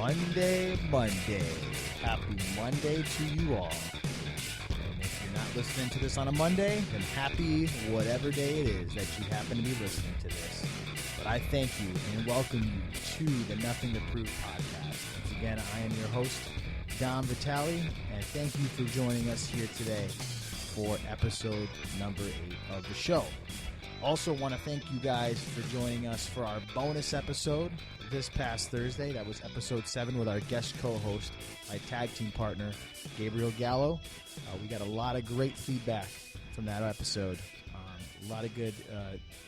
Monday. Happy Monday to you all. And if you're not listening to this on a Monday, then happy whatever day it is that you happen to be listening to this. But I thank you and welcome you to the Nothing to Prove podcast. Once again, I am your host, Dom Vitale, and thank you for joining us here today for episode number 8 of the show. Also want to thank you guys for joining us for our bonus episode this past Thursday. That was episode 7 with our guest co-host, my tag team partner, Gabriel Gallo. We got a lot of great feedback from that episode. A lot of good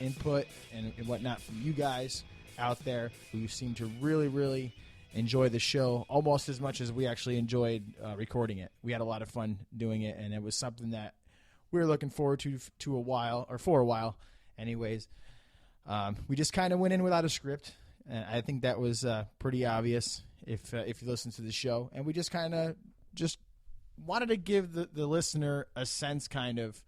input and whatnot from you guys out there who seem to really enjoy the show almost as much as we actually enjoyed recording it. We had a lot of fun doing it, and it was something that we were looking forward to for a while. Anyways, we just kind of went in without a script, and I think that was pretty obvious if you listen to the show. And we just kind of just wanted to give the listener a sense kind of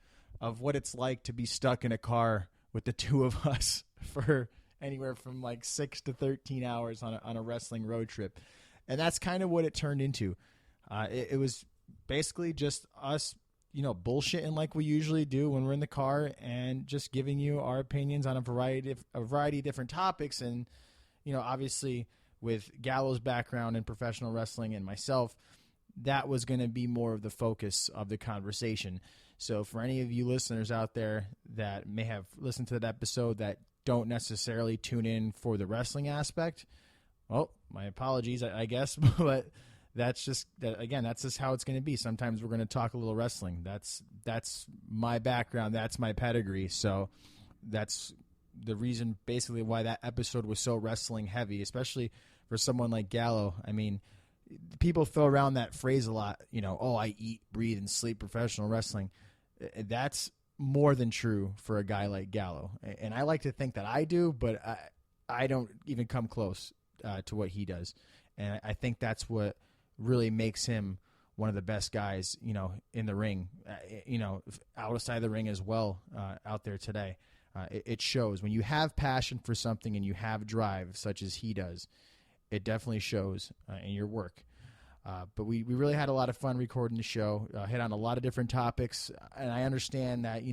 what it's like to be stuck in a car with the two of us for anywhere from like 6 to 13 hours on a wrestling road trip. And that's kind of what it turned into. It was basically just us, bullshitting like we usually do when we're in the car and just giving you our opinions on a variety of different topics. And, obviously with Gallo's background in professional wrestling and myself, that was going to be more of the focus of the conversation. So for any of you listeners out there that may have listened to that episode that don't necessarily tune in for the wrestling aspect, well, my apologies, I guess, but that's just how it's going to be. Sometimes we're going to talk a little wrestling. That's my background. That's my pedigree. So that's the reason basically why that episode was so wrestling heavy, especially for someone like Gallo. I mean, people throw around that phrase a lot, I eat, breathe, and sleep professional wrestling. That's more than true for a guy like Gallo. And I like to think that I do, but I don't even come close to what he does. And I think that's what really makes him one of the best guys, in the ring, outside the ring as well, out there today. It shows when you have passion for something and you have drive such as he does. It definitely shows in your work. But we really had a lot of fun recording the show, hit on a lot of different topics. And I understand that,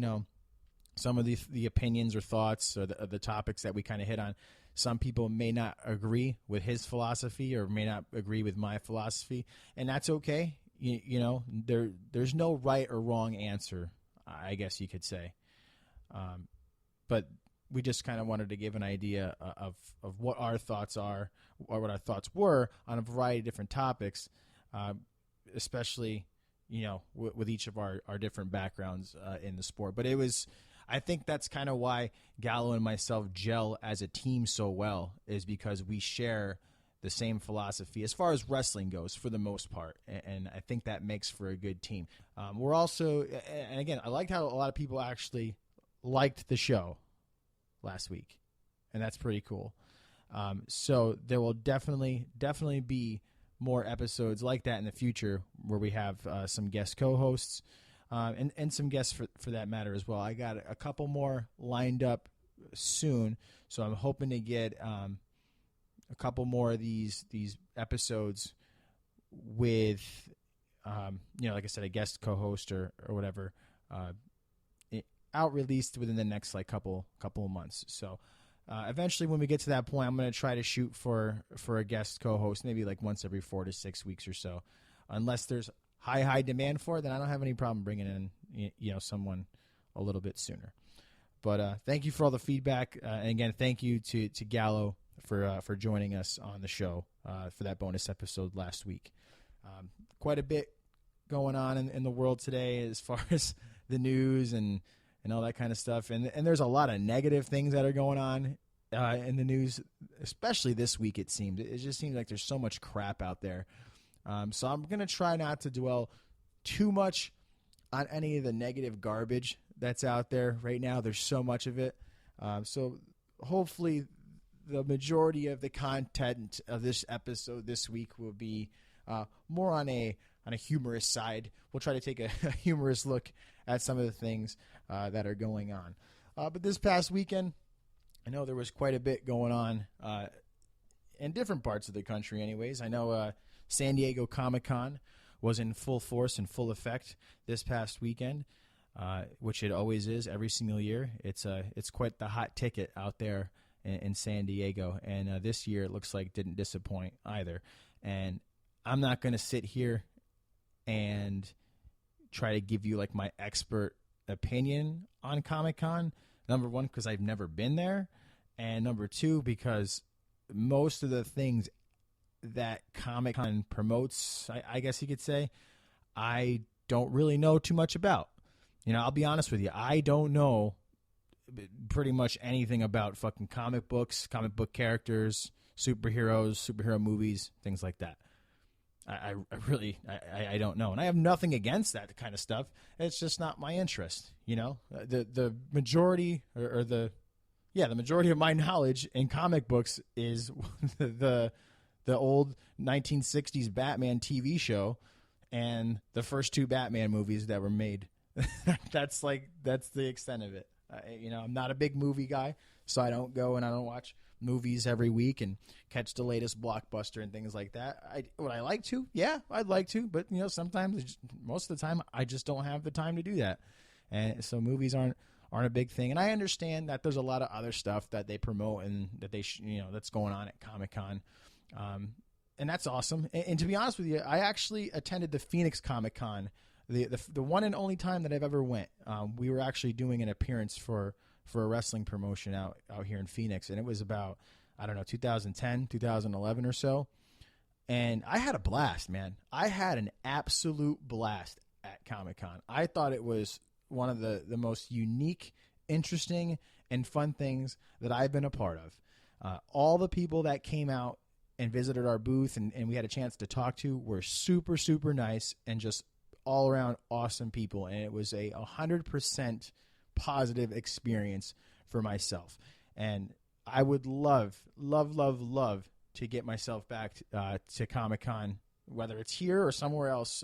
some of the opinions or thoughts or the topics that we kind of hit on, some people may not agree with his philosophy or may not agree with my philosophy. And that's okay. There's no right or wrong answer, I guess you could say. But we just kind of wanted to give an idea of what our thoughts are or what our thoughts were on a variety of different topics, especially, with each of our different backgrounds in the sport. But I think that's kind of why Gallo and myself gel as a team so well, is because we share the same philosophy as far as wrestling goes for the most part. And I think that makes for a good team. We're also, and again, I liked how a lot of people actually liked the show last week, and that's pretty cool. So there will definitely be more episodes like that in the future where we have some guest co-hosts and some guests for that matter as well. I got a couple more lined up soon, so I'm hoping to get a couple more of these episodes with like I said, a guest co-host or whatever out released within the next couple of months. So eventually when we get to that point, I'm going to try to shoot for a guest co-host maybe once every 4 to 6 weeks or so. Unless there's high demand for it, then I don't have any problem bringing in someone a little bit sooner. But thank you for all the feedback. And again, thank you to Gallo for joining us on the show for that bonus episode last week. Quite a bit going on in the world today as far as the news and all that kind of stuff. And there's a lot of negative things that are going on in the news, especially this week, it seemed. It just seems like there's so much crap out there. So I'm going to try not to dwell too much on any of the negative garbage that's out there right now. There's so much of it. So hopefully the majority of the content of this episode this week will be more on a humorous side. We'll try to take a humorous look at some of the things that are going on. But this past weekend, I know there was quite a bit going on in different parts of the country anyways. I know San Diego Comic-Con was in full force and full effect this past weekend, which it always is every single year. It's quite the hot ticket out there in San Diego, and this year it looks like didn't disappoint either. And I'm not going to sit here and try to give you like my expert opinion on Comic-Con. Number one, because I've never been there, and number two, because most of the things that Comic-Con promotes, I guess you could say, I don't really know too much about. You know, I'll be honest with you. I don't know pretty much anything about fucking comic books, comic book characters, superheroes, superhero movies, things like that. I really don't know. And I have nothing against that kind of stuff. It's just not my interest, you know? The majority the majority of my knowledge in comic books is the old 1960s Batman TV show and the first two Batman movies that were made. That's the extent of it. You know, I'm not a big movie guy, so I don't go and I don't watch movies every week and catch the latest blockbuster and things like that. Would I like to? Yeah, I'd like to, but you know, sometimes, most of the time, I just don't have the time to do that, and so movies aren't a big thing. And I understand that there's a lot of other stuff that they promote and that they that's going on at Comic-Con, and that's awesome. And to be honest with you, I actually attended the Phoenix Comic-Con, the one and only time that I've ever went. We were actually doing an appearance for a wrestling promotion out here in Phoenix, and it was about, I don't know, 2010, 2011 or so. And I had a blast, man. I had an absolute blast at Comic-Con. I thought it was one of the most unique, interesting, and fun things that I've been a part of. All the people that came out and visited our booth and we had a chance to talk to were super, super nice and just all around awesome people. And it was a 100% positive experience for myself. And I would love to get myself back to Comic-Con, whether it's here or somewhere else,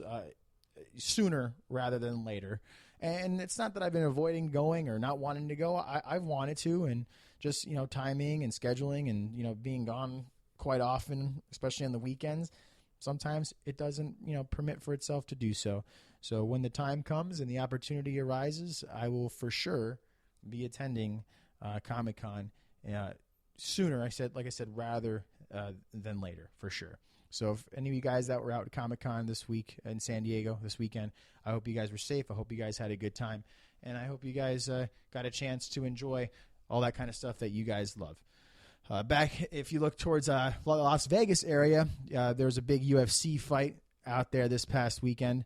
sooner rather than later. And it's not that I've been avoiding going or not wanting to go. I've wanted to, and just, you know, timing and scheduling and, you know, being gone quite often, especially on the weekends, sometimes it doesn't, you know, permit for itself to do so. So when the time comes and the opportunity arises, I will for sure be attending Comic-Con sooner. Like I said, rather than later, for sure. So if any of you guys that were out at Comic-Con this week in San Diego this weekend, I hope you guys were safe. I hope you guys had a good time, and I hope you guys got a chance to enjoy all that kind of stuff that you guys love. Back, if you look towards Las Vegas area, there was a big UFC fight out there this past weekend.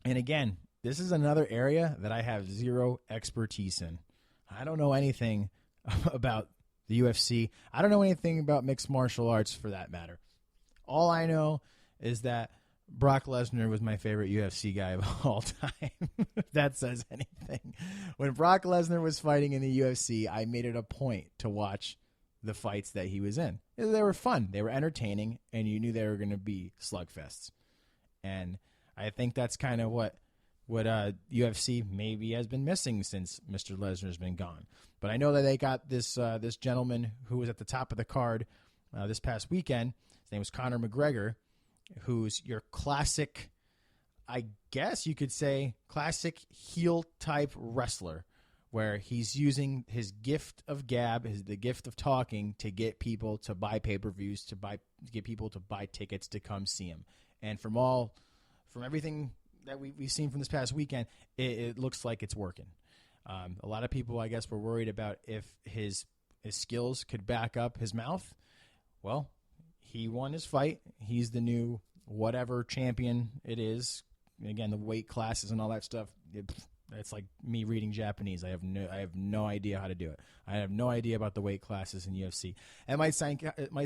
And again, this is another area that I have zero expertise in. I don't know anything about the UFC. I don't know anything about mixed martial arts, for that matter. All I know is that Brock Lesnar was my favorite UFC guy of all time, if that says anything. When Brock Lesnar was fighting in the UFC, I made it a point to watch the fights that he was in. They were fun. They were entertaining, and you knew they were going to be slugfests. And I think that's kind of what UFC maybe has been missing since Mr. Lesnar's been gone. But I know that they got this gentleman who was at the top of the card this past weekend. His name was Conor McGregor, who's your classic, I guess you could say, classic heel-type wrestler, where he's using his gift of gab, the gift of talking, to get people to buy pay-per-views, to get people to buy tickets to come see him. And from everything that we've seen from this past weekend, it looks like it's working. A lot of people, I guess, were worried about if his skills could back up his mouth. Well, he won his fight. He's the new whatever champion it is. Again, the weight classes and all that stuff. It's like me reading Japanese. I have no idea how to do it. I have no idea about the weight classes in UFC. It might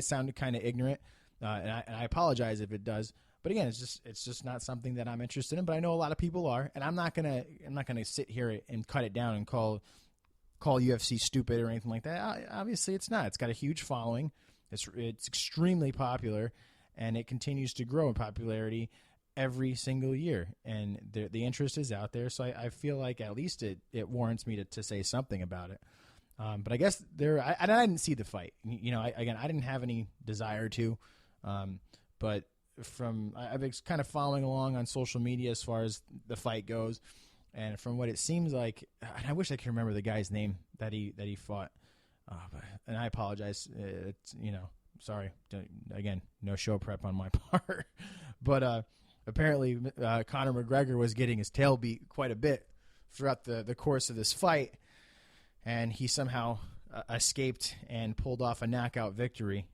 sound kind of ignorant, and I apologize if it does. But again, it's just not something that I'm interested in. But I know a lot of people are, and I'm not gonna sit here and cut it down and call UFC stupid or anything like that. Obviously, it's not. It's got a huge following. It's extremely popular, and it continues to grow in popularity every single year, and the interest is out there. So I feel like at least it warrants me to say something about it. But I guess I didn't see the fight. I didn't have any desire to. But I've been kind of following along on social media as far as the fight goes. And from what it seems like, and I wish I could remember the guy's name that he fought. And I apologize. Sorry. Again, no show prep on my part. But apparently Conor McGregor was getting his tail beat quite a bit throughout the course of this fight. And he somehow escaped and pulled off a knockout victory.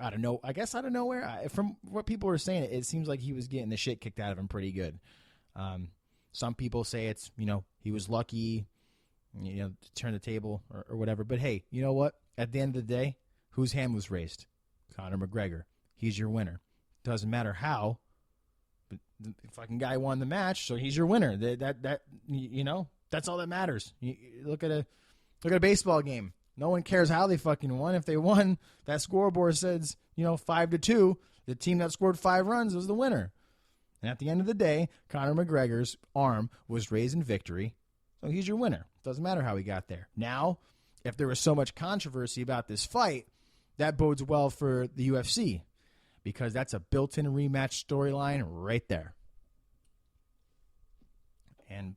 I don't know. I guess out of nowhere. From what people were saying, it seems like he was getting the shit kicked out of him pretty good. Some people say it's, he was lucky, to turn the table or whatever. But hey, you know what? At the end of the day, whose hand was raised? Conor McGregor. He's your winner. Doesn't matter how, but the fucking guy won the match, so he's your winner. That's all that matters. You look at a baseball game. No one cares how they fucking won. If they won, that scoreboard says, 5-2. The team that scored 5 runs was the winner. And at the end of the day, Conor McGregor's arm was raised in victory, so he's your winner. Doesn't matter how he got there. Now, if there was so much controversy about this fight, that bodes well for the UFC, because that's a built-in rematch storyline right there. And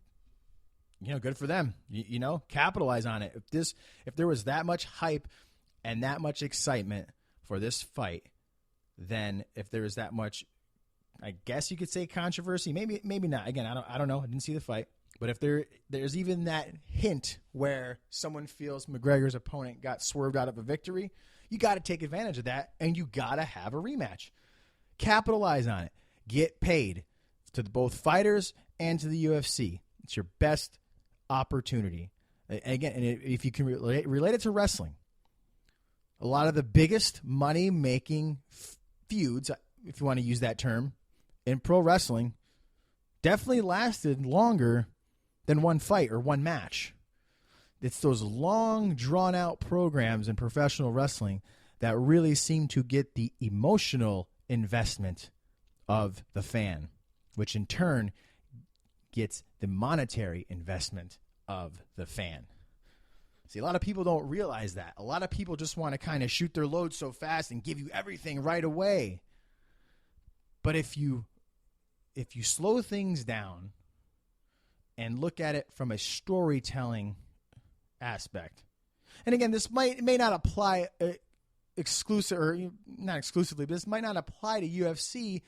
good for them. Capitalize on it. If there was that much hype and that much excitement for this fight, then if there was that much, I guess you could say, controversy, maybe not. Again, I don't know. I didn't see the fight. But if there's even that hint where someone feels McGregor's opponent got swerved out of a victory, you got to take advantage of that, and you got to have a rematch. Capitalize on it. Get paid to both fighters and to the UFC. It's your best opportunity. Again, and if you can relate it to wrestling, a lot of the biggest money-making feuds, if you want to use that term, in pro wrestling definitely lasted longer than one fight or one match. It's those long, drawn-out programs in professional wrestling that really seem to get the emotional investment of the fan, which in turn gets the monetary investment of the fan. See, a lot of people don't realize that. A lot of people just want to kind of shoot their load so fast and give you everything right away. But if you slow things down and look at it from a storytelling aspect, and again, this may not apply exclusive, or not exclusively, but this might not apply to UFC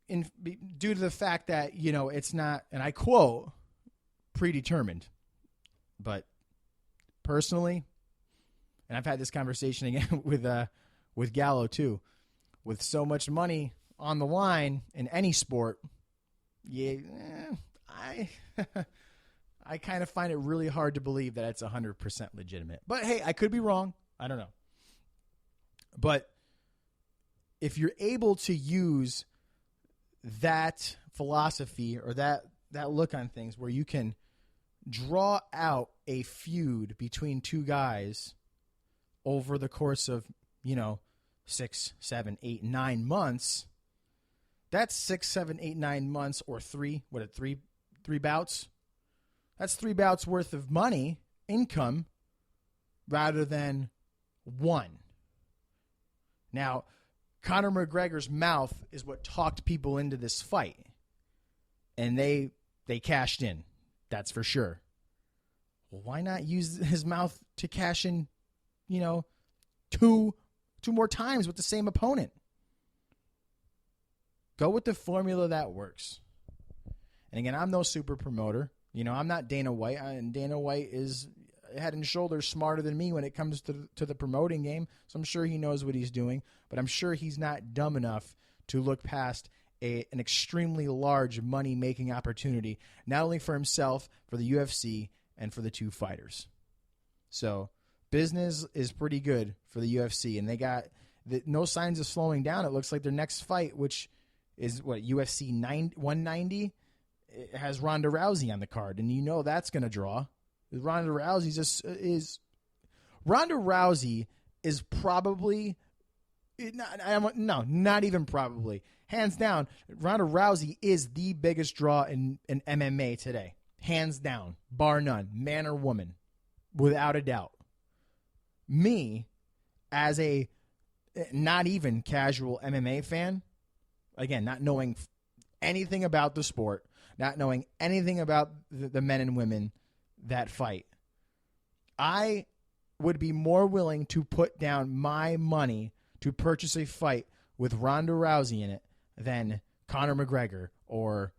due to the fact that it's not, and I quote, predetermined. But personally, and I've had this conversation again with Gallo too, with so much money on the line in any sport, I kind of find it really hard to believe that it's 100% legitimate. But hey, I could be wrong. I don't know. But if you're able to use that philosophy or that look on things where you can draw out a feud between two guys over the course of, 6, 7, 8, 9 months, that's 6, 7, 8, 9 months, or three bouts. That's 3 bouts worth of money, income, rather than one. Now, Conor McGregor's mouth is what talked people into this fight. And they cashed in. That's for sure. Well, why not use his mouth to cash in, two more times with the same opponent? Go with the formula that works. And again, I'm no super promoter. I'm not Dana White. And Dana White is head and shoulders smarter than me when it comes to the promoting game. So I'm sure he knows what he's doing. But I'm sure he's not dumb enough to look past an extremely large money-making opportunity, not only for himself, for the UFC, and for the two fighters. So business is pretty good for the UFC, and they got no signs of slowing down. It looks like their next fight, which is UFC 190, it has Ronda Rousey on the card, and that's going to draw. Ronda Rousey is probably not even probably, hands down, Ronda Rousey is the biggest draw in MMA today, hands down, bar none, man or woman, without a doubt. Me, as a not even casual MMA fan, again, not knowing anything about the sport, not knowing anything about the men and women that fight, I would be more willing to put down my money to purchase a fight with Ronda Rousey in it than Conor McGregor or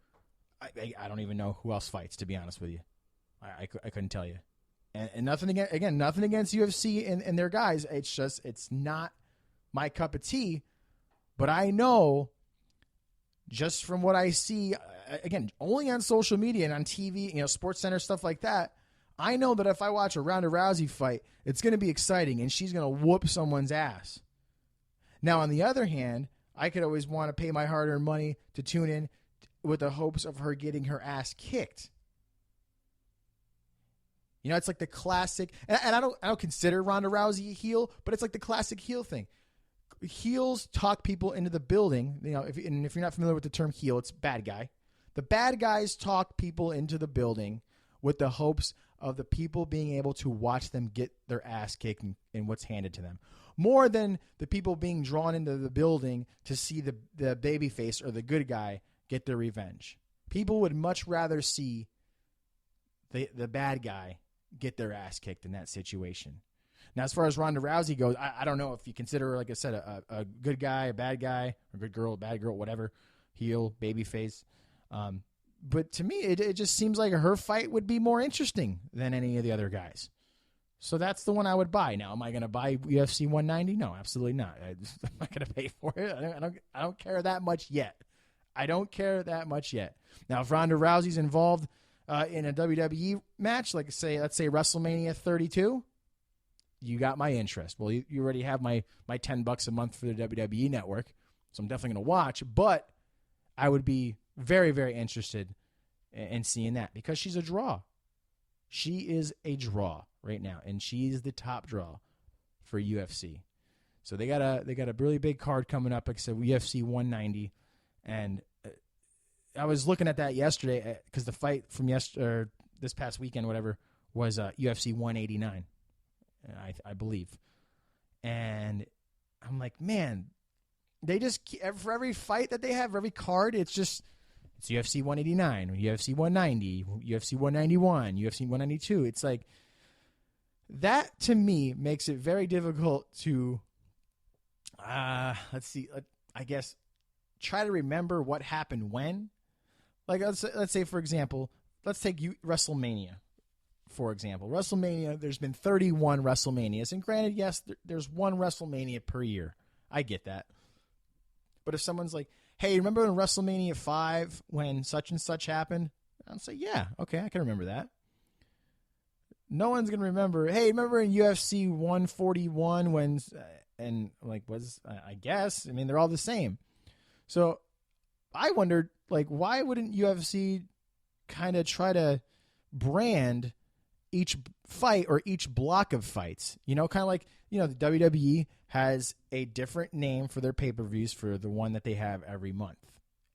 I don't even know who else fights, to be honest with you. I couldn't tell you. And nothing against UFC and their guys. It's just, it's not my cup of tea. But I know, just from what I see, again, only on social media and on TV, Sports Center, stuff like that, I know that if I watch a Ronda Rousey fight, it's going to be exciting and she's going to whoop someone's ass. Now, on the other hand, I could always want to pay my hard-earned money to tune in with the hopes of her getting her ass kicked. It's like the classic, and I don't consider Ronda Rousey a heel, but it's like the classic heel thing. Heels talk people into the building. If you're not familiar with the term heel, it's bad guy. The bad guys talk people into the building with the hopes of the people being able to watch them get their ass kicked in what's handed to them, more than the people being drawn into the building to see the baby face or the good guy get their revenge. People would much rather see the bad guy get their ass kicked in that situation. Now, as far as Ronda Rousey goes, I don't know if you consider her, like I said, a good guy, a bad guy, a good girl, a bad girl, whatever, heel, baby face. But to me, it just seems like her fight would be more interesting than any of the other guys. So that's the one I would buy. Now, am I going to buy UFC 190? No, absolutely not. I'm not going to pay for it. I don't care that much yet. I don't care that much yet. Now, if Ronda Rousey's involved in a WWE match, let's say WrestleMania 32, you got my interest. Well, you already have my $10 a month for the WWE network, so I'm definitely going to watch. But I would be very, very interested in seeing that because she's a draw. She is a draw right now, and she's the top draw for UFC. So they got a really big card coming up, like I said, UFC 190, and I was looking at that yesterday because the fight from this past weekend, whatever, was UFC 189, I believe, and I'm like, man, they just, for every fight that they have, every card, it's UFC 189, UFC 190, UFC 191, UFC 192. It's like, that to me makes it very difficult to, I guess, try to remember what happened when. Like, let's say, for example, let's take WrestleMania, for example. WrestleMania, there's been 31 WrestleManias. And granted, yes, there's one WrestleMania per year. I get that. But if someone's like, hey, remember in WrestleMania 5 when such and such happened? I'll say, yeah, okay, I can remember that. No one's going to remember, hey, remember in UFC 141 when, I guess, I mean, they're all the same. So I wondered, why wouldn't UFC kind of try to brand each fight or each block of fights? Kind of like, the WWE has a different name for their pay-per-views for the one that they have every month.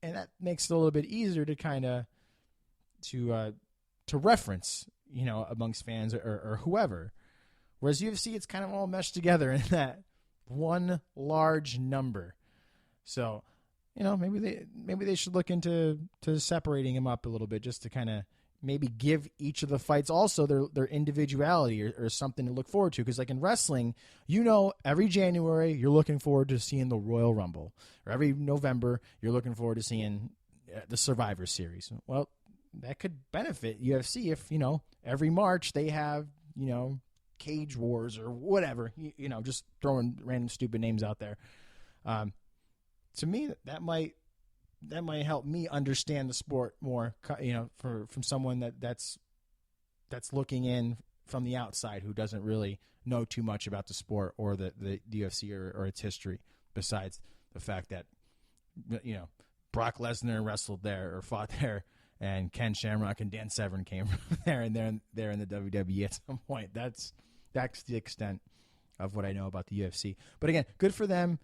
And that makes it a little bit easier to kind of, to reference, amongst fans or whoever. Whereas UFC, it's kind of all meshed together in that one large number. So, maybe they should look into separating them up a little bit, just to kind of maybe give each of the fights also their individuality or something to look forward to. Because like in wrestling, every January you're looking forward to seeing the Royal Rumble, or every November you're looking forward to seeing the Survivor Series. Well, that could benefit UFC if, every March they have, Cage Wars or whatever, just throwing random stupid names out there. To me, that might help me understand the sport more, from someone that's looking in from the outside who doesn't really know too much about the sport or the UFC or its history, besides the fact that, Brock Lesnar wrestled there or fought there, and Ken Shamrock and Dan Severn came from there, and they're in the WWE at some point. That's the extent of what I know about the UFC. But again, good for them.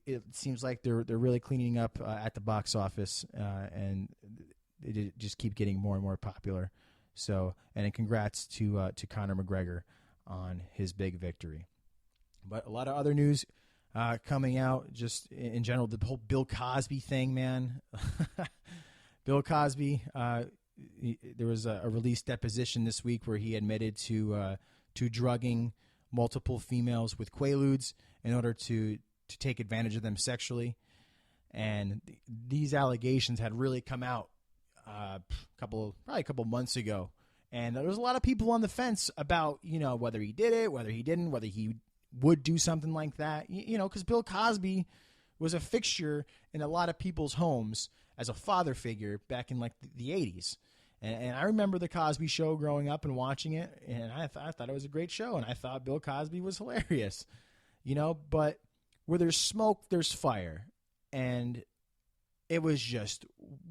It seems like they're really cleaning up at the box office, and they just keep getting more and more popular. So, and congrats to Conor McGregor on his big victory. But a lot of other news coming out just in general. The whole Bill Cosby thing, man. Bill Cosby, there was a released deposition this week where he admitted to drugging multiple females with Quaaludes in order to take advantage of them sexually. And these allegations had really come out probably a couple months ago. And there was a lot of people on the fence about, whether he did it, whether he didn't, whether he would do something like that, because Bill Cosby was a fixture in a lot of people's homes as a father figure back in like the 80s. And I remember the Cosby Show growing up and watching it, and I thought it was a great show, and I thought Bill Cosby was hilarious, but where there's smoke, there's fire. And it was just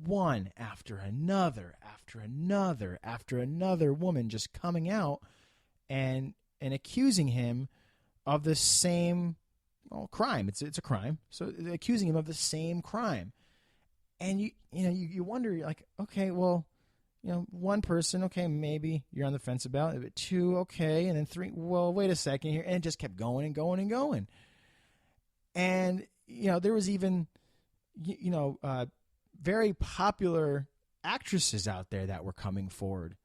one after another woman just coming out and accusing him of the same crime. It's a crime. So accusing him of the same crime. And you wonder, like, okay, well, one person, okay, maybe you're on the fence about it. But two, okay, and then three, well, wait a second here. And it just kept going and going and going. And, there was even, very popular actresses out there that were coming forward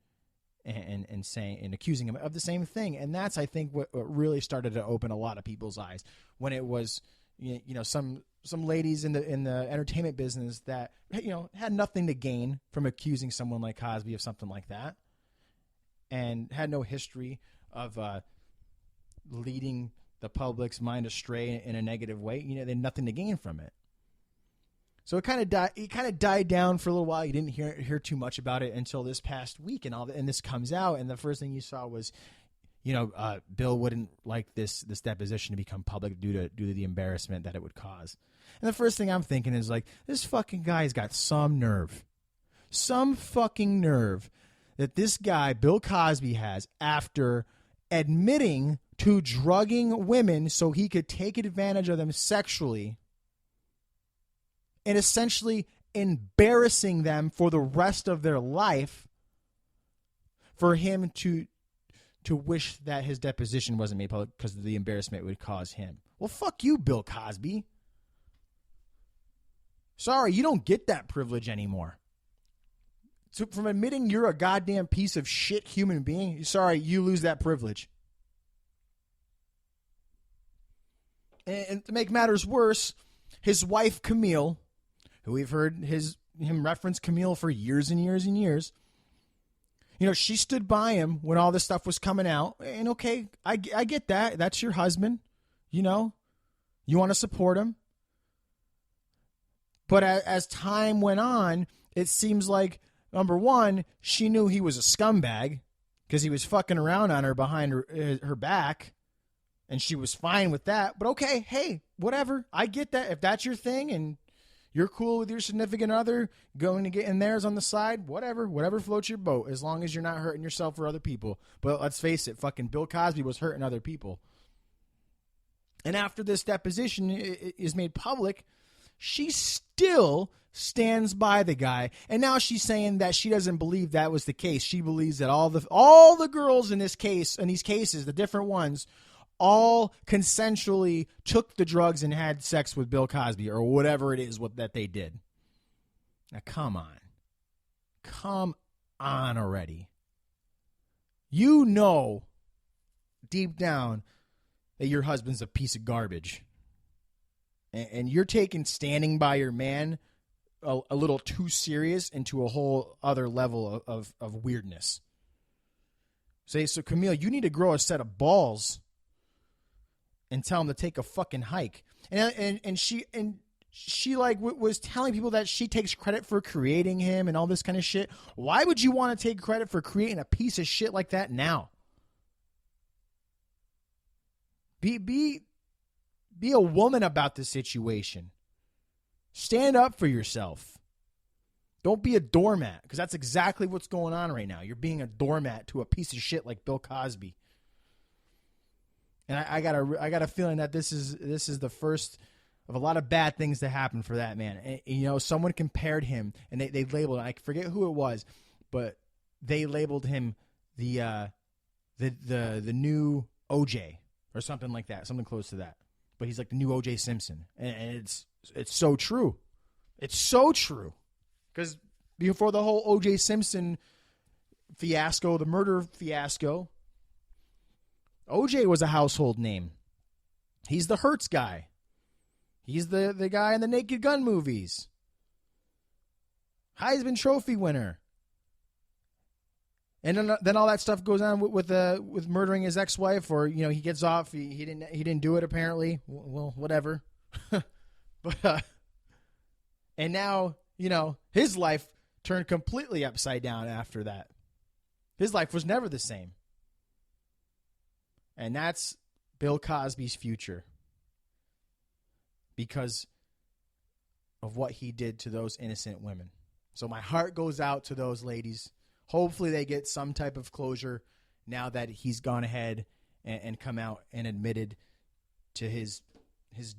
and saying and accusing him of the same thing. And that's, I think, what really started to open a lot of people's eyes when it was, some ladies in the entertainment business that, had nothing to gain from accusing someone like Cosby of something like that and had no history of leading the public's mind astray in a negative way. They had nothing to gain from it. So it kind of died down for a little while. You didn't hear too much about it until this past week, and this comes out, and the first thing you saw was, Bill wouldn't like this deposition to become public due to the embarrassment that it would cause. And the first thing I'm thinking is, like, this fucking guy's got some fucking nerve that this guy Bill Cosby has, after admitting to drugging women so he could take advantage of them sexually, and essentially embarrassing them for the rest of their life, for him to wish that his deposition wasn't made public because of the embarrassment it would cause him. Well, fuck you, Bill Cosby. Sorry, you don't get that privilege anymore. So from admitting you're a goddamn piece of shit human being, sorry, you lose that privilege. And to make matters worse, his wife, Camille, who we've heard him reference Camille for years and years and years, she stood by him when all this stuff was coming out. And okay, I get that. That's your husband. You want to support him. But as time went on, it seems like, number one, she knew he was a scumbag because he was fucking around on her behind her back. And she was fine with that. But okay, hey, whatever. I get that. If that's your thing and you're cool with your significant other going to get in theirs on the side, whatever floats your boat, as long as you're not hurting yourself or other people. But let's face it, fucking Bill Cosby was hurting other people. And after this deposition is made public, she still stands by the guy. And now she's saying that she doesn't believe that was the case. She believes that all the girls in these cases, the different ones, all consensually took the drugs and had sex with Bill Cosby or whatever it is that they did. Now, come on. Come on already. Deep down that your husband's a piece of garbage. And you're taking standing by your man a little too serious into a whole other level of weirdness. So Camille, you need to grow a set of balls and tell him to take a fucking hike. And she like was telling people that she takes credit for creating him and all this kind of shit. Why would you want to take credit for creating a piece of shit like that now? Be a woman about the situation. Stand up for yourself. Don't be a doormat, because that's exactly what's going on right now. You're being a doormat to a piece of shit like Bill Cosby. And I got a feeling that this is the first of a lot of bad things to happen for that man. And, someone compared him, and they labeled it. I forget who it was, but they labeled him the new OJ or something like that, something close to that. But he's like the new OJ Simpson, and it's so true. It's so true, because before the whole OJ Simpson fiasco, the murder fiasco, OJ was a household name. He's the Hertz guy. He's the guy in the Naked Gun movies. Heisman Trophy winner. And then all that stuff goes on with murdering his ex-wife, or he gets off. He didn't do it apparently. Well, whatever. But and now his life turned completely upside down after that. His life was never the same. And that's Bill Cosby's future, because of what he did to those innocent women. So my heart goes out to those ladies. Hopefully they get some type of closure now that he's gone ahead and come out and admitted to his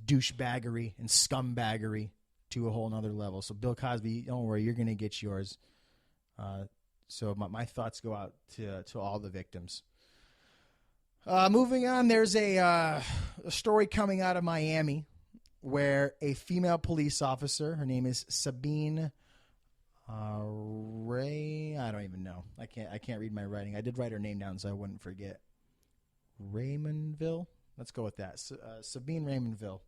douchebaggery and scumbaggery to a whole nother level. So Bill Cosby, don't worry, you're going to get yours. So my thoughts go out to all the victims. Moving on, there's a story coming out of Miami where a female police officer, her name is Sabine Ray, I don't even know. I can't read my writing. I did write her name down so I wouldn't forget. Raymondville? Let's go with that. Sabine Raymondville.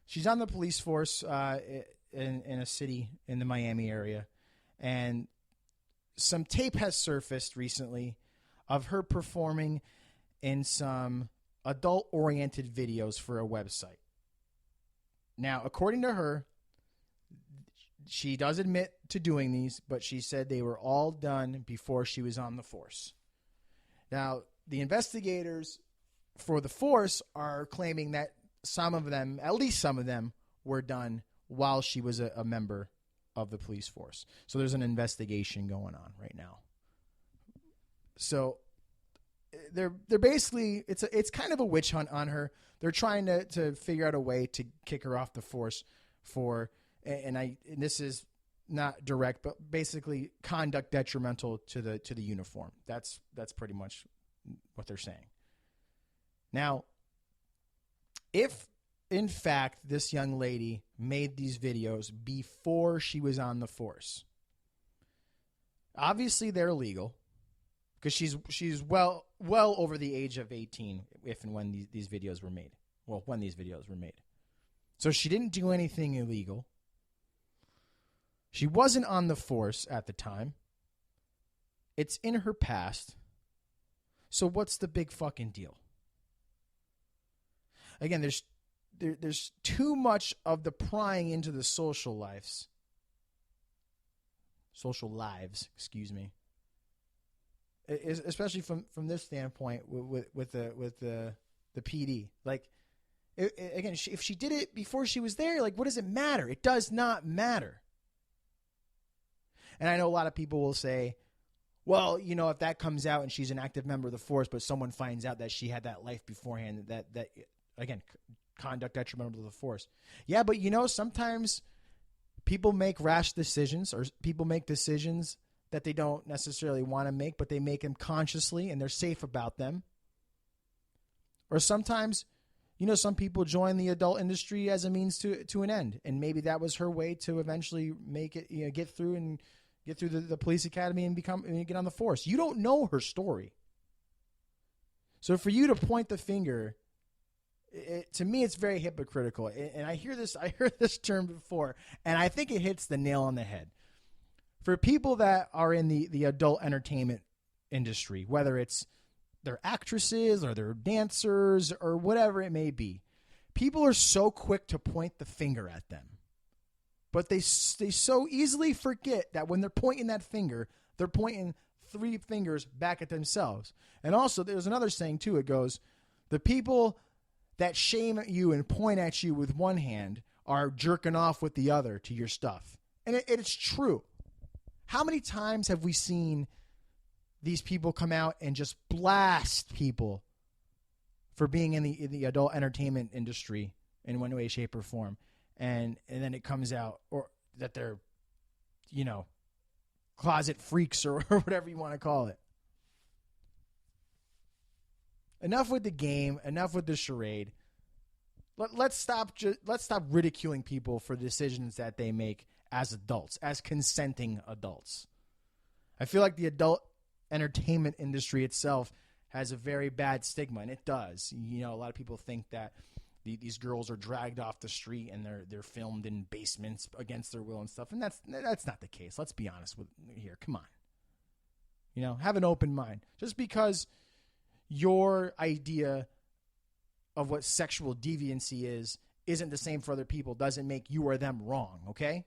She's on the police force in a city in the Miami area, and some tape has surfaced recently of her performing in some adult-oriented videos for a website. Now, according to her, she does admit to doing these, but she said they were all done before she was on the force. Now, the investigators for the force are claiming that some of them, at least some of them, were done while she was a member of the police force. So there's an investigation going on right now. So they're basically, it's kind of a witch hunt on her. They're trying to figure out a way to kick her off the force for, and this is not direct, but basically conduct detrimental to the uniform. That's pretty much what they're saying. Now, if in fact this young lady made these videos before she was on the force, obviously they're illegal, because she's well over the age of 18 if and when these videos were made. Well, when these videos were made. So she didn't do anything illegal. She wasn't on the force at the time. It's in her past. So what's the big fucking deal? Again, there's too much of the prying into the social lives, excuse me. Especially from this standpoint with the PD. Like, again, if she did it before she was there, like, what does it matter? It does not matter. And I know a lot of people will say, well, if that comes out and she's an active member of the force, but someone finds out that she had that life beforehand, that again, conduct detrimental to the force. Yeah, but sometimes people make rash decisions, or people make decisions that they don't necessarily want to make, but they make them consciously and they're safe about them. Or sometimes, some people join the adult industry as a means to an end, and maybe that was her way to eventually make it, get through the police academy and get on the force. You don't know her story. So for you to point the finger, to me, it's very hypocritical. And I heard this term before, and I think it hits the nail on the head. For people that are in the adult entertainment industry, whether it's they're actresses or they're dancers or whatever it may be, people are so quick to point the finger at them. But they so easily forget that when they're pointing that finger, they're pointing 3 fingers back at themselves. And also, there's another saying too. It goes, the people that shame at you and point at you with one hand are jerking off with the other to your stuff. And it's true. How many times have we seen these people come out and just blast people for being in the adult entertainment industry in one way, shape, or form? And then it comes out or that they're, closet freaks or whatever you want to call it. Enough with the game. Enough with the charade. Let's stop ridiculing people for decisions that they make as adults, as consenting adults. I feel like the adult entertainment industry itself has a very bad stigma, and it does. A lot of people think that these girls are dragged off the street and they're filmed in basements against their will and stuff, and that's not the case. Let's be honest with here. Come on. Have an open mind. Just because your idea of what sexual deviancy isn't the same for other people doesn't make you or them wrong, okay?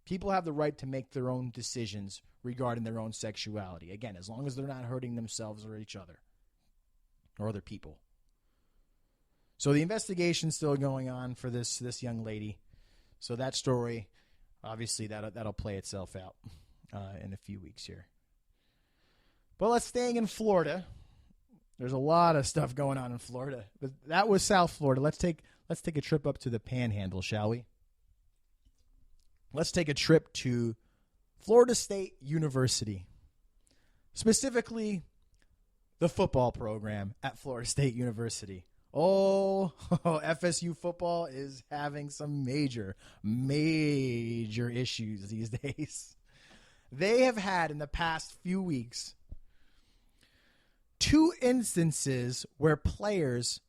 People have the right to make their own decisions regarding their own sexuality. Again, as long as they're not hurting themselves or each other or other people. So the investigation's still going on for this young lady. So that story, obviously, that'll play itself out in a few weeks here. But let's staying in Florida. There's a lot of stuff going on in Florida. But that was South Florida. Let's take a trip up to the Panhandle, shall we? Let's take a trip to Florida State University. Specifically, the football program at Florida State University. Oh, FSU football is having some major issues these days. They have had in the past few weeks 2 instances where players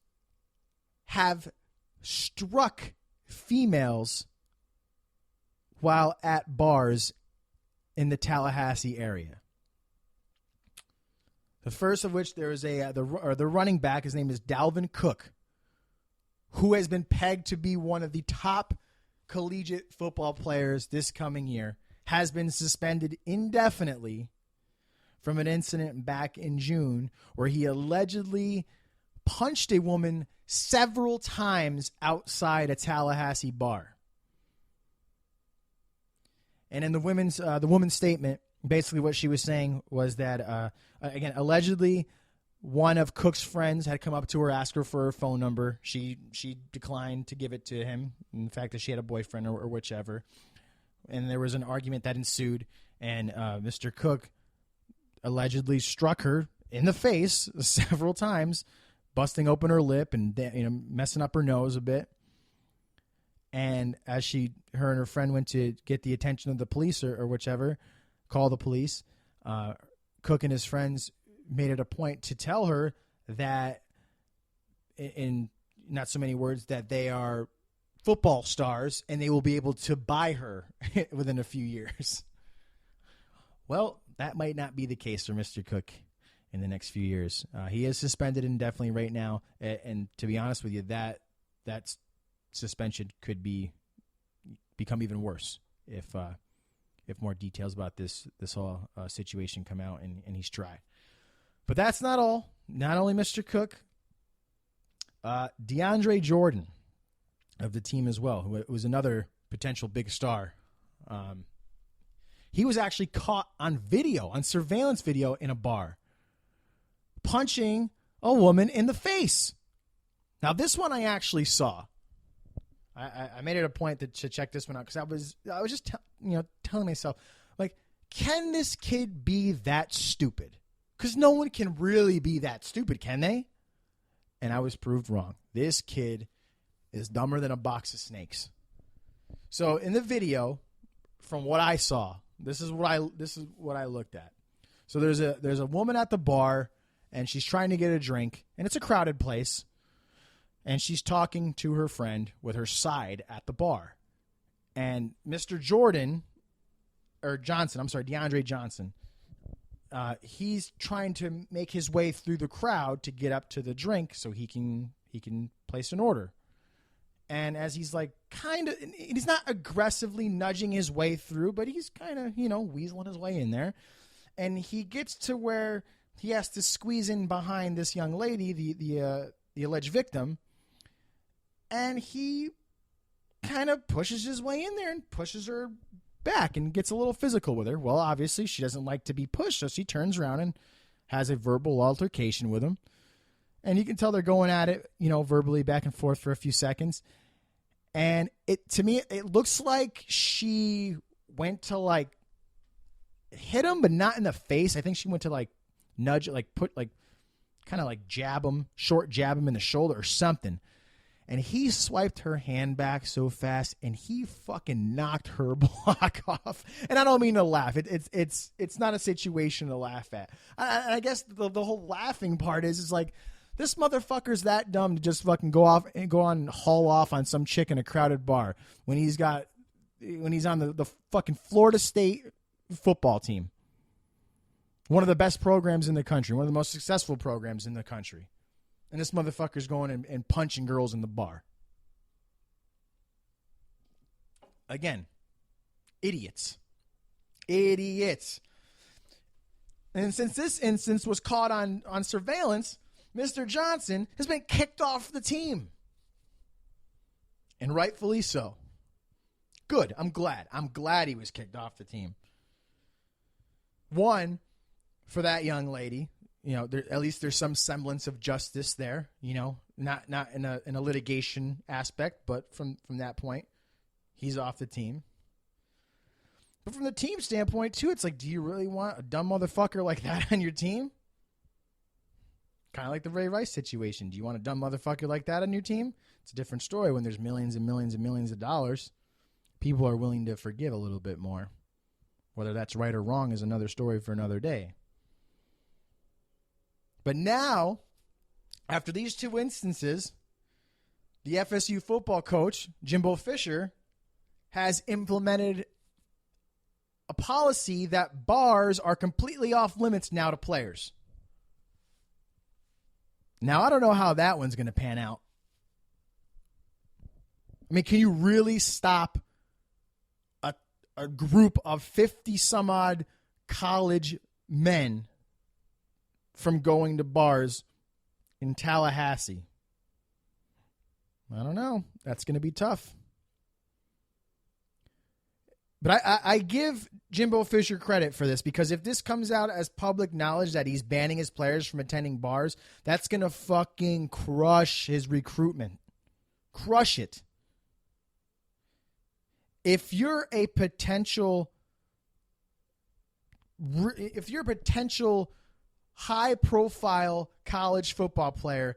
have struck females while at bars in the Tallahassee area. The first of which there is the running back. His name is Dalvin Cook, who has been pegged to be one of the top collegiate football players this coming year, has been suspended indefinitely from an incident back in June where he allegedly punched a woman several times outside a Tallahassee bar. And in the woman's statement, basically what she was saying was that, again, allegedly one of Cook's friends had come up to her, asked her for her phone number. She declined to give it to him, in the fact that she had a boyfriend or whichever. And there was an argument that ensued, and Mr. Cook allegedly struck her in the face several times, busting open her lip and messing up her nose a bit. And as her and her friend went to get the attention of the police or whichever, call the police, Cook and his friends made it a point to tell her that, in not so many words, that they are football stars and they will be able to buy her within a few years. Well, that might not be the case for Mr. Cook in the next few years. He is suspended indefinitely right now, and to be honest with you, that suspension could become even worse if more details about this whole situation come out and he's tried. But that's not all. Not only Mr. Cook, DeAndre Jordan of the team as well, who was another potential big star. He was actually caught on surveillance video in a bar, punching a woman in the face. Now, this one I actually saw. I made it a point to check this one out because I was just telling myself, like, can this kid be that stupid? Because no one can really be that stupid, can they? And I was proved wrong. This kid is dumber than a box of snakes. So in the video, from what I saw, this is what I looked at. So there's a woman at the bar, and she's trying to get a drink, and it's a crowded place. And she's talking to her friend with her side at the bar. And Mr. DeAndre Johnson, he's trying to make his way through the crowd to get up to the drink so he can place an order. And as he's he's not aggressively nudging his way through, but he's kind of, weaseling his way in there. And he gets to where he has to squeeze in behind this young lady, the alleged victim. And he kind of pushes his way in there and pushes her back and gets a little physical with her. Well, obviously, she doesn't like to be pushed, so she turns around and has a verbal altercation with him. And you can tell they're going at it, verbally back and forth for a few seconds. And to me, it looks like she went to, hit him, but not in the face. I think she went to like nudge, like put like kind of like short jab him in the shoulder or something. And he swiped her hand back so fast, and he fucking knocked her block off. And I don't mean to laugh. It's not a situation to laugh at. I guess the whole laughing part is like, this motherfucker's that dumb to just fucking go on and haul off on some chick in a crowded bar when he's on the fucking Florida State football team. One of the best programs in the country, one of the most successful programs in the country. And this motherfucker's going and punching girls in the bar. Again, idiots. Idiots. And since this instance was caught on surveillance, Mr. Johnson has been kicked off the team. And rightfully so. Good. I'm glad. I'm glad he was kicked off the team. One, for that young lady, you know, at least there's some semblance of justice there, you know, not in a litigation aspect, but from that point, he's off the team. But from the team standpoint, too, it's like, do you really want a dumb motherfucker like that on your team? Kind of like the Ray Rice situation. Do you want a dumb motherfucker like that on your team? It's a different story when there's millions and millions and millions of dollars. People are willing to forgive a little bit more. Whether that's right or wrong is another story for another day. But now, after these two instances, the FSU football coach, Jimbo Fisher, has implemented a policy that bars are completely off limits now to players. Now, I don't know how that one's going to pan out. I mean, can you really stop a group of 50-some-odd college men from going to bars in Tallahassee? I don't know. That's going to be tough. But I give Jimbo Fisher credit for this, because if this comes out as public knowledge that he's banning his players from attending bars, that's going to fucking crush his recruitment. Crush it. If you're a potential high-profile college football player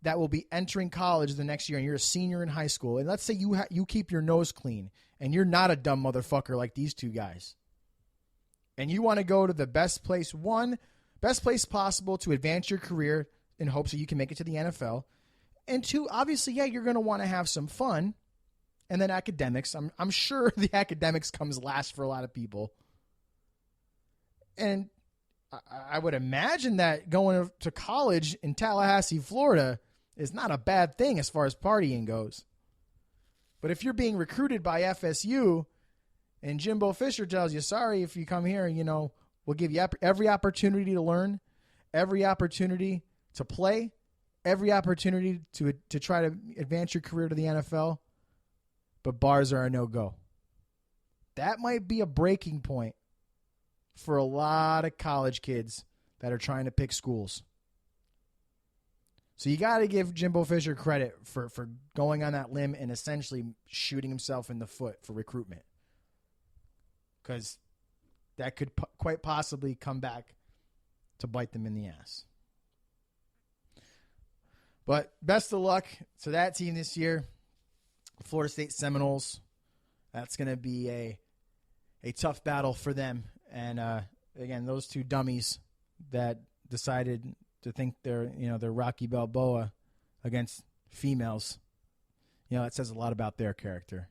that will be entering college the next year, and you're a senior in high school, and let's say you keep your nose clean, and you're not a dumb motherfucker like these two guys, and you want to go to the best place possible to advance your career in hopes that you can make it to the NFL, and two, obviously, yeah, you're going to want to have some fun, and then academics. I'm sure the academics comes last for a lot of people, and I would imagine that going to college in Tallahassee, Florida, is not a bad thing as far as partying goes. But if you're being recruited by FSU and Jimbo Fisher tells you, sorry, if you come here, you know, we'll give you every opportunity to learn, every opportunity to play, every opportunity to try to advance your career to the NFL, but bars are a no-go. That might be a breaking point for a lot of college kids that are trying to pick schools. So you got to give Jimbo Fisher credit for going on that limb and essentially shooting himself in the foot for recruitment. Because that could quite possibly come back to bite them in the ass. But best of luck to that team this year. Florida State Seminoles. That's going to be a tough battle for them. And again, those two dummies that decided to think they're Rocky Balboa against females, that says a lot about their character.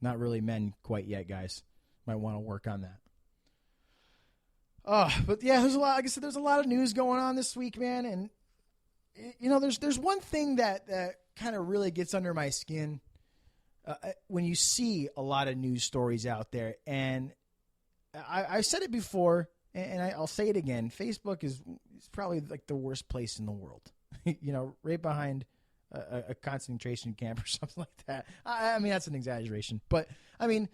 Not really men quite yet, guys. Might want to work on that. But yeah, there's a lot. Like I said, there's a lot of news going on this week, man. And there's one thing that kind of really gets under my skin when you see a lot of news stories out there. And I've said it before, and I'll say it again. Facebook is probably like the worst place in the world. Right behind a concentration camp or something like that. I mean, that's an exaggeration, but I mean,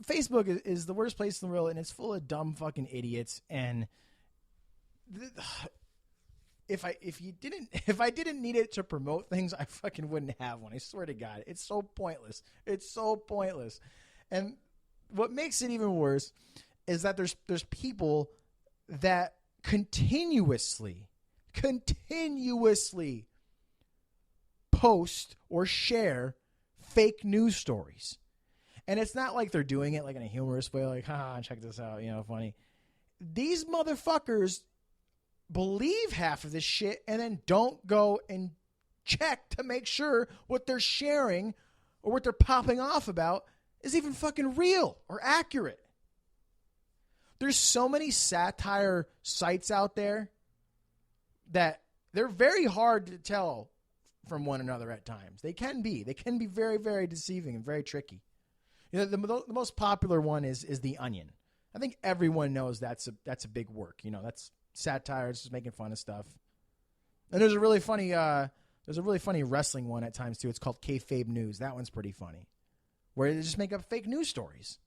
Facebook is the worst place in the world, and it's full of dumb fucking idiots. And if I didn't need it to promote things, I fucking wouldn't have one. I swear to God, it's so pointless. It's so pointless. And what makes it even worse is that there's people that continuously post or share fake news stories. And it's not like they're doing it like in a humorous way, like, haha, check this out, funny. These motherfuckers believe half of this shit and then don't go and check to make sure what they're sharing or what they're popping off about is even fucking real or accurate. There's so many satire sites out there that they're very hard to tell from one another at times. They can be very, very deceiving and very tricky. The most popular one is The Onion. I think everyone knows that's a big work. That's satire. It's just making fun of stuff. And there's a really funny wrestling one at times too. It's called Kayfabe News. That one's pretty funny, where they just make up fake news stories,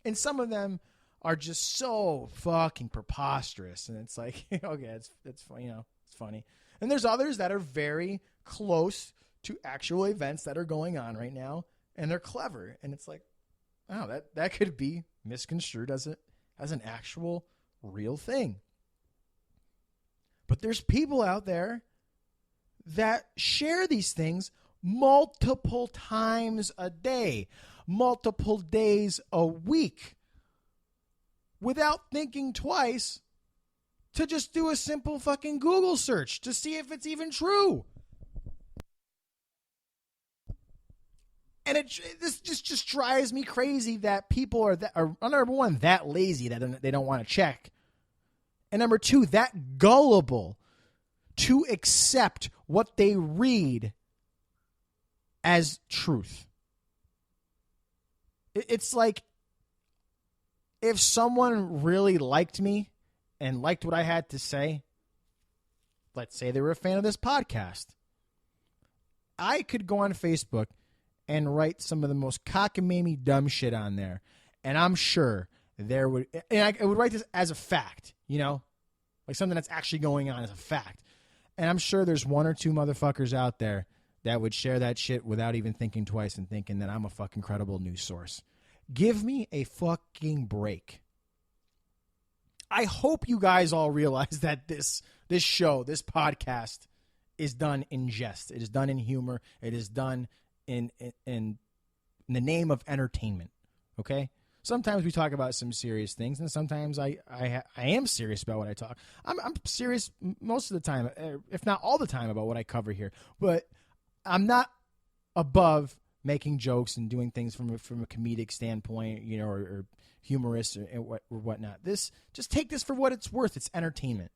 and some of them are just so fucking preposterous. And it's like, okay, it's funny, it's funny. And there's others that are very close to actual events that are going on right now, and they're clever. And it's like, oh, that could be misconstrued as an actual real thing. But there's people out there that share these things multiple times a day, multiple days a week, without thinking twice, to just do a simple fucking Google search to see if it's even true. And this just drives me crazy that people are number one, that lazy that they don't want to check, and number two, that gullible to accept what they read as truth. It's like, if someone really liked me and liked what I had to say, let's say they were a fan of this podcast, I could go on Facebook and write some of the most cockamamie dumb shit on there, and I'm sure I would write this as a fact, like something that's actually going on as a fact. And I'm sure there's one or two motherfuckers out there that would share that shit without even thinking twice and thinking that I'm a fucking credible news source. Give me a fucking break. I hope you guys all realize that this show, this podcast, is done in jest. It is done in humor. It is done in the name of entertainment. Okay? Sometimes we talk about some serious things, and sometimes I am serious about what I talk. I'm serious most of the time, if not all the time, about what I cover here. But I'm not above making jokes and doing things from a comedic standpoint, or humorous or whatnot. Just take this for what it's worth. It's entertainment.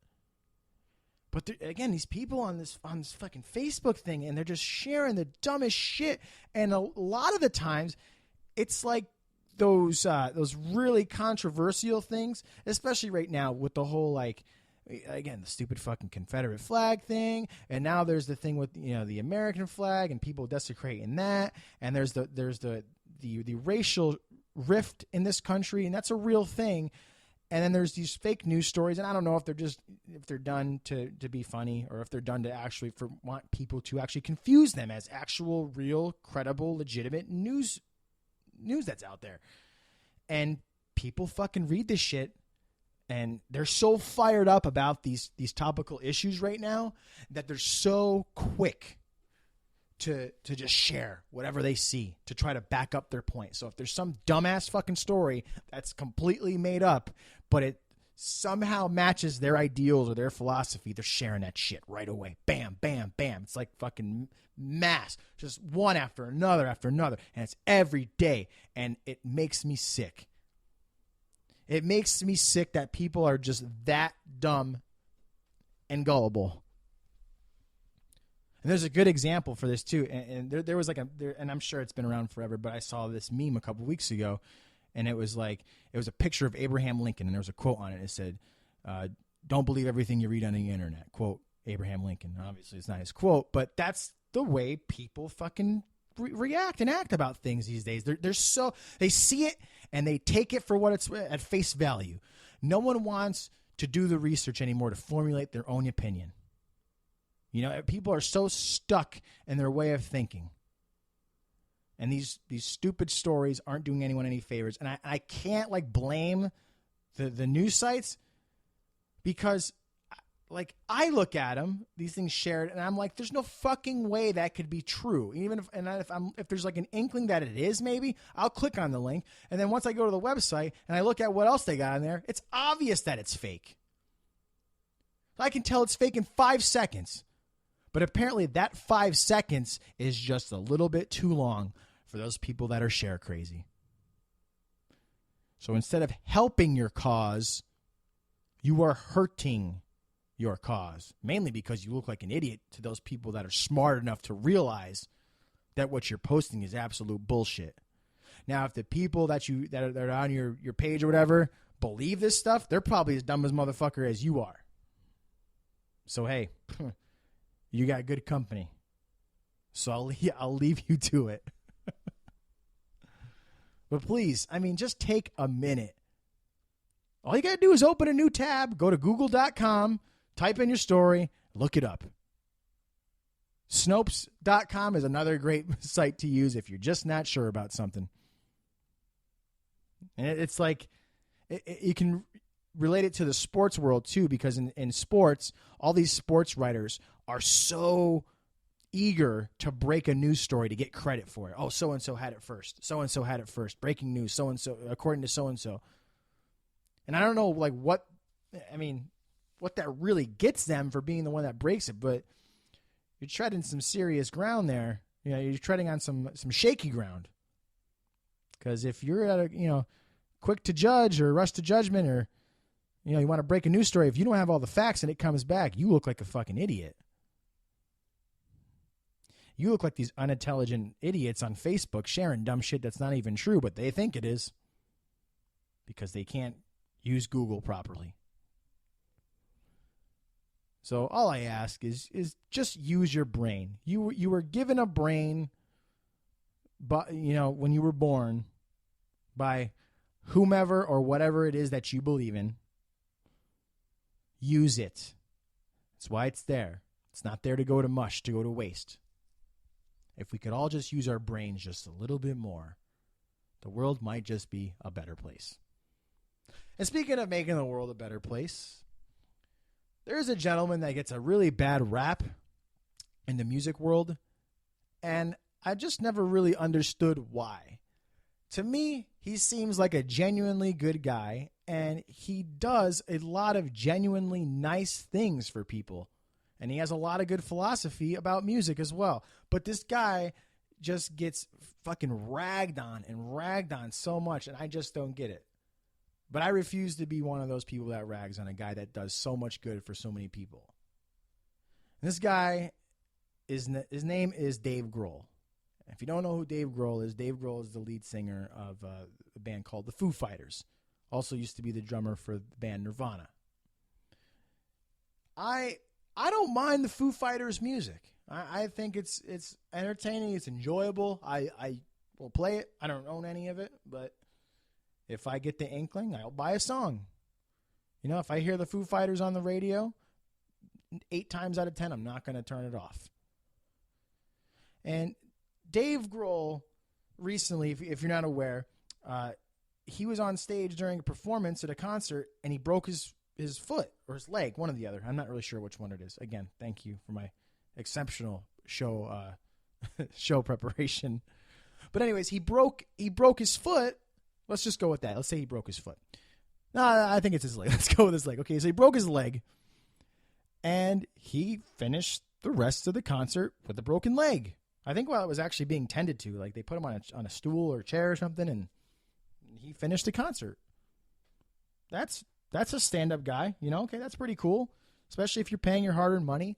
But again, these people on this fucking Facebook thing, and they're just sharing the dumbest shit. And a lot of the times, it's like those really controversial things, especially right now with the whole, again, the stupid fucking Confederate flag thing, and now there's the thing with the American flag and people desecrating that, and there's the racial rift in this country, and that's a real thing. And then there's these fake news stories, and I don't know if they're done to be funny, or if they're done to actually want people to actually confuse them as actual, real, credible, legitimate news that's out there. And people fucking read this shit, and they're so fired up about these topical issues right now that they're so quick to just share whatever they see to try to back up their point. So if there's some dumbass fucking story that's completely made up, but it somehow matches their ideals or their philosophy, they're sharing that shit right away. Bam, bam, bam. It's like fucking mass, just one after another, and it's every day, and it makes me sick. It makes me sick that people are just that dumb and there's a good example for this too, and there was and I'm sure it's been around forever, but I saw this meme a couple weeks ago, and it was a picture of Abraham Lincoln, and there was a quote on it. It said, "Don't believe everything you read on the internet." Quote, Abraham Lincoln. Obviously, it's not his quote, but that's the way people fucking react and act about things these days. They see it and they take it for what it's at face value. No one wants to do the research anymore to formulate their own opinion. People are so stuck in their way of thinking. And these stupid stories aren't doing anyone any favors. And I can't blame the news sites, because like I look at them, these things shared, and I'm like, there's no fucking way that could be true. Even if there's like an inkling that it is, maybe I'll click on the link, and then once I go to the website and I look at what else they got in there, it's obvious that it's fake. I can tell it's fake in 5 seconds, but apparently that 5 seconds is just a little bit too long for those people that are share crazy. So instead of helping your cause, you are hurting your cause, mainly because you look like an idiot to those people that are smart enough to realize that what you're posting is absolute bullshit. Now, if the people that are on your page or whatever believe this stuff, they're probably as dumb as motherfucker as you are. So, hey, you got good company. So I'll leave you to it. But please, I mean, just take a minute. All you got to do is open a new tab, go to google.com, type in your story, look it up. Snopes.com is another great site to use if you're just not sure about something. And it's like, you can relate it to the sports world too, because in sports, all these sports writers are so eager to break a news story to get credit for it. Oh, so-and-so had it first. So-and-so had it first. Breaking news, so-and-so, according to so-and-so. And I don't know what that really gets them for being the one that breaks it, but you're treading some serious ground there. You know, you're treading on some shaky ground. Because if you're at quick to judge or rush to judgment, or you want to break a news story, if you don't have all the facts and it comes back, you look like a fucking idiot. You look like these unintelligent idiots on Facebook sharing dumb shit that's not even true, but they think it is because they can't use Google properly. So all I ask is just use your brain. You were given a brain, but when you were born, by whomever or whatever it is that you believe in. Use it. That's why it's there. It's not there to go to mush, to go to waste. If we could all just use our brains just a little bit more, the world might just be a better place. And speaking of making the world a better place, there's a gentleman that gets a really bad rap in the music world, and I just never really understood why. To me, he seems like a genuinely good guy, and he does a lot of genuinely nice things for people. And he has a lot of good philosophy about music as well. But this guy just gets fucking ragged on so much, and I just don't get it. But I refuse to be one of those people that rags on a guy that does so much good for so many people. And this guy, his name is Dave Grohl. If you don't know who Dave Grohl is the lead singer of a band called the Foo Fighters. Also used to be the drummer for the band Nirvana. I don't mind the Foo Fighters music. I think it's entertaining. It's enjoyable. I will play it. I don't own any of it, but if I get the inkling, I'll buy a song. If I hear the Foo Fighters on the radio, 8 times out of 10, I'm not going to turn it off. And Dave Grohl recently, if you're not aware, he was on stage during a performance at a concert, and he broke his foot or his leg, one or the other. I'm not really sure which one it is. Again, thank you for my exceptional show preparation. But anyways, he broke his foot. Let's just go with that. Let's say he broke his foot. No, I think it's his leg. Let's go with his leg. Okay, so he broke his leg, and he finished the rest of the concert with a broken leg. I think while it was actually being tended to, like they put him on a stool or a chair or something, and he finished the concert. That's a stand-up guy, Okay, that's pretty cool, especially if you're paying your hard-earned money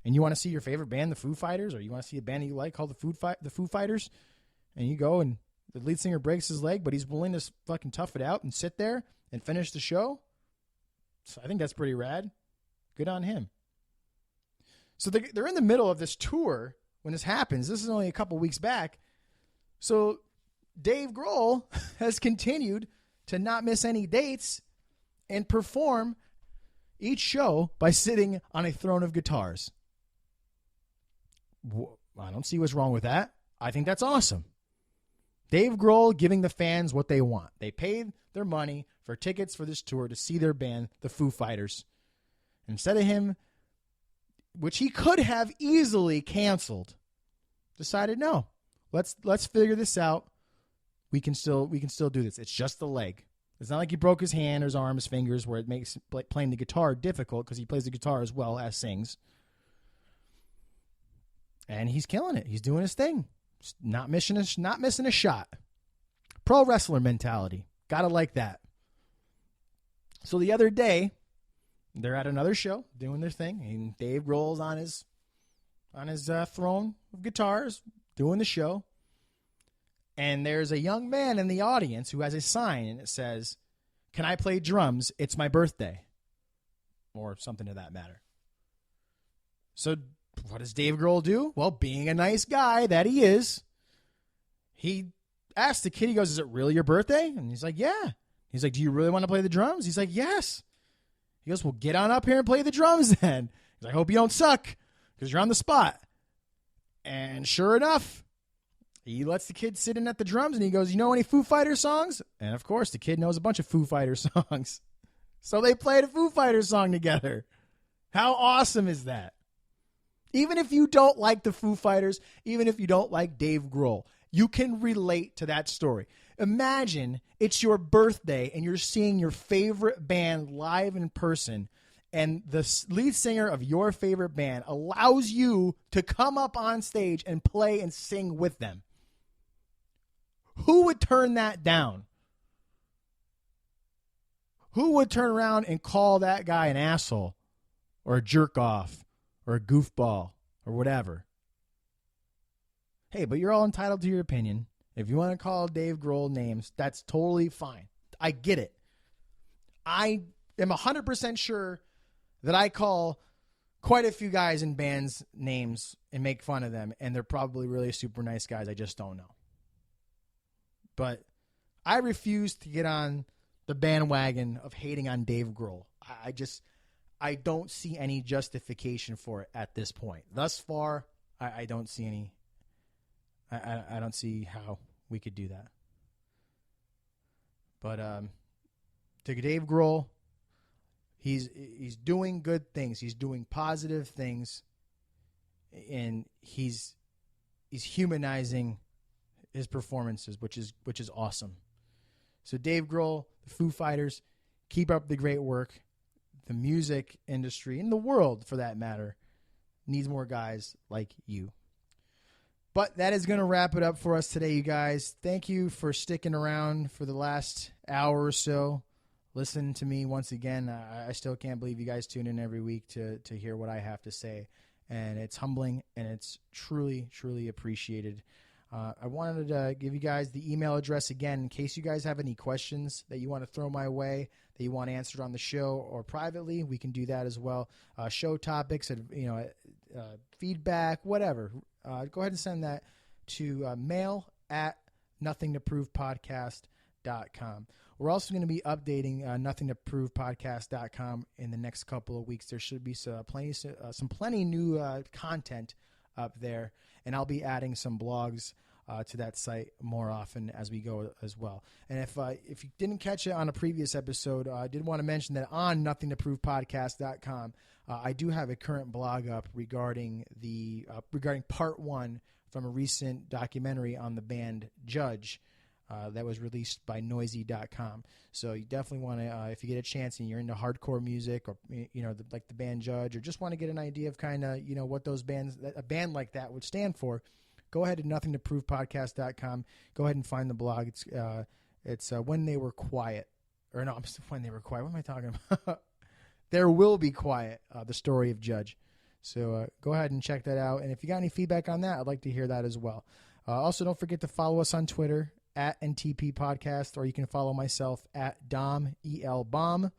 and you want to see your favorite band, the Foo Fighters, or you want to see a band that you like called the Foo Fighters, and you go and the lead singer breaks his leg, but he's willing to fucking tough it out and sit there and finish the show. So I think that's pretty rad. Good on him. So they're in the middle of this tour when this happens. This is only a couple weeks back. So Dave Grohl has continued to not miss any dates and perform each show by sitting on a throne of guitars. I don't see what's wrong with that. I think that's awesome. Dave Grohl giving the fans what they want. They paid their money for tickets for this tour to see their band, the Foo Fighters. Instead of him, which he could have easily canceled, decided no. Let's figure this out. We can still do this. It's just the leg. It's not like he broke his hand or his arm, his fingers, where it makes playing the guitar difficult because he plays the guitar as well as sings. And he's killing it. He's doing his thing. Not missing a shot. Pro wrestler mentality. Gotta like that. So the other day, they're at another show doing their thing, and Dave Grohl's on his throne of guitars doing the show. And there's a young man in the audience who has a sign, and it says, "Can I play drums? It's my birthday." Or something to that matter. So what does Dave Grohl do? Well, being a nice guy that he is, he asked the kid, he goes, "Is it really your birthday?" And he's like, "Yeah." He's like, "Do you really want to play the drums?" He's like, "Yes." He goes, "Well, get on up here and play the drums then." He's like, "I hope you don't suck because you're on the spot." And sure enough, he lets the kid sit in at the drums, and he goes, "You know any Foo Fighters songs?" And, of course, the kid knows a bunch of Foo Fighters songs. So they played a Foo Fighters song together. How awesome is that? Even if you don't like the Foo Fighters, even if you don't like Dave Grohl, you can relate to that story. Imagine it's your birthday, and you're seeing your favorite band live in person, and the lead singer of your favorite band allows you to come up on stage and play and sing with them. Who would turn that down? Who would turn around and call that guy an asshole or a jerk off or a goofball or whatever? Hey, but you're all entitled to your opinion. If you want to call Dave Grohl names, that's totally fine. I get it. I am 100% sure that I call quite a few guys in bands names and make fun of them, and they're probably really super nice guys. I just don't know. But I refuse to get on the bandwagon of hating on Dave Grohl. I don't see any justification for it at this point. Thus far, I don't see any. I don't see how we could do that. But to Dave Grohl, he's doing good things. He's doing positive things, and he's humanizing his performances, which is awesome. So Dave Grohl, the Foo Fighters, keep up the great work. The music industry, and the world for that matter, needs more guys like you. But that is going to wrap it up for us today, you guys. Thank you for sticking around for the last hour or so. Listen to me once again. I still can't believe you guys tune in every week to hear what I have to say. And it's humbling, and it's truly, truly appreciated. I wanted to give you guys the email address again in case you guys have any questions that you want to throw my way, that you want answered on the show or privately. We can do that as well. Show topics, feedback, whatever. Go ahead and send that to mail@nothingtoprovepodcast.com. We're also going to be updating nothingtoprovepodcast.com in the next couple of weeks. There should be plenty new content up there, and I'll be adding some blogs to that site more often as we go as well. And if you didn't catch it on a previous episode, I did want to mention that on nothingtoprovepodcast.com, I do have a current blog up regarding part 1 from a recent documentary on the band Judge that was released by Noisy.com. So you definitely want to, if you get a chance and you're into hardcore music or like the band Judge, or just want to get an idea of kind of what a band like that would stand for, go ahead to nothingtoprovepodcast.com. Go ahead and find the blog. It's When They Were Quiet. Or no, When They Were Quiet. What am I talking about? There Will Be Quiet, the story of Judge. So go ahead and check that out. And if you got any feedback on that, I'd like to hear that as well. Also, don't forget to follow us on Twitter at NTP Podcast, or you can follow myself at Dom, E-L Bomb.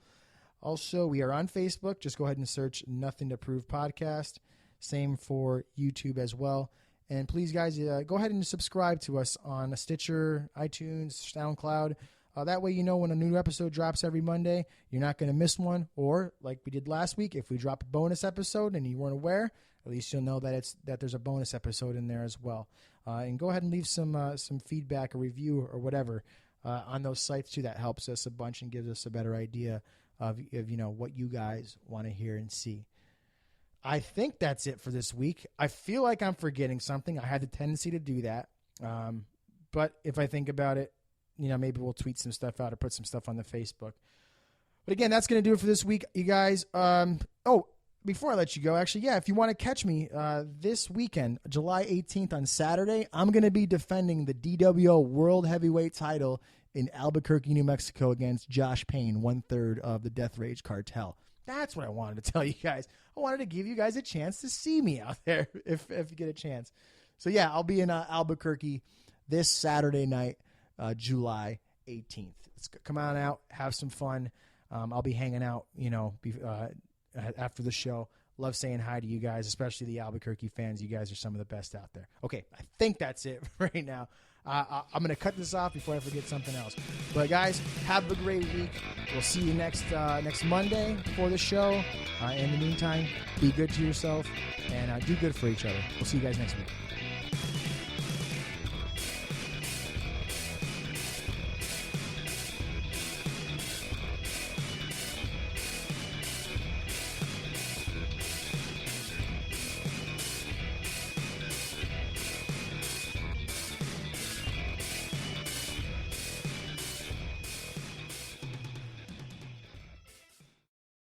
Also, we are on Facebook. Just go ahead and search Nothing to Prove Podcast. Same for YouTube as well. And please, guys, go ahead and subscribe to us on Stitcher, iTunes, SoundCloud. That way you know when a new episode drops every Monday, you're not going to miss one. Or, like we did last week, if we drop a bonus episode and you weren't aware, at least you'll know that there's a bonus episode in there as well. And go ahead and leave some feedback or review or whatever on those sites too. That helps us a bunch and gives us a better idea of what you guys want to hear and see. I think that's it for this week. I feel like I'm forgetting something. I had the tendency to do that. But if I think about it, maybe we'll tweet some stuff out or put some stuff on the Facebook. But again, that's going to do it for this week, you guys. Before I let you go, actually, if you want to catch me this weekend, July 18th on Saturday, I'm going to be defending the DWO World Heavyweight title in Albuquerque, New Mexico against Josh Payne, 1/3 of the Death Rage Cartel. That's what I wanted to tell you guys. I wanted to give you guys a chance to see me out there if you get a chance. So, I'll be in Albuquerque this Saturday night, July 18th. Let's come on out, have some fun. I'll be hanging out, after the show. Love saying hi to you guys, especially the Albuquerque fans. You guys are some of the best out there. Okay, I think that's it right now. I'm going to cut this off before I forget something else. But, guys, have a great week. We'll see you next Monday for the show. In the meantime, be good to yourself and do good for each other. We'll see you guys next week.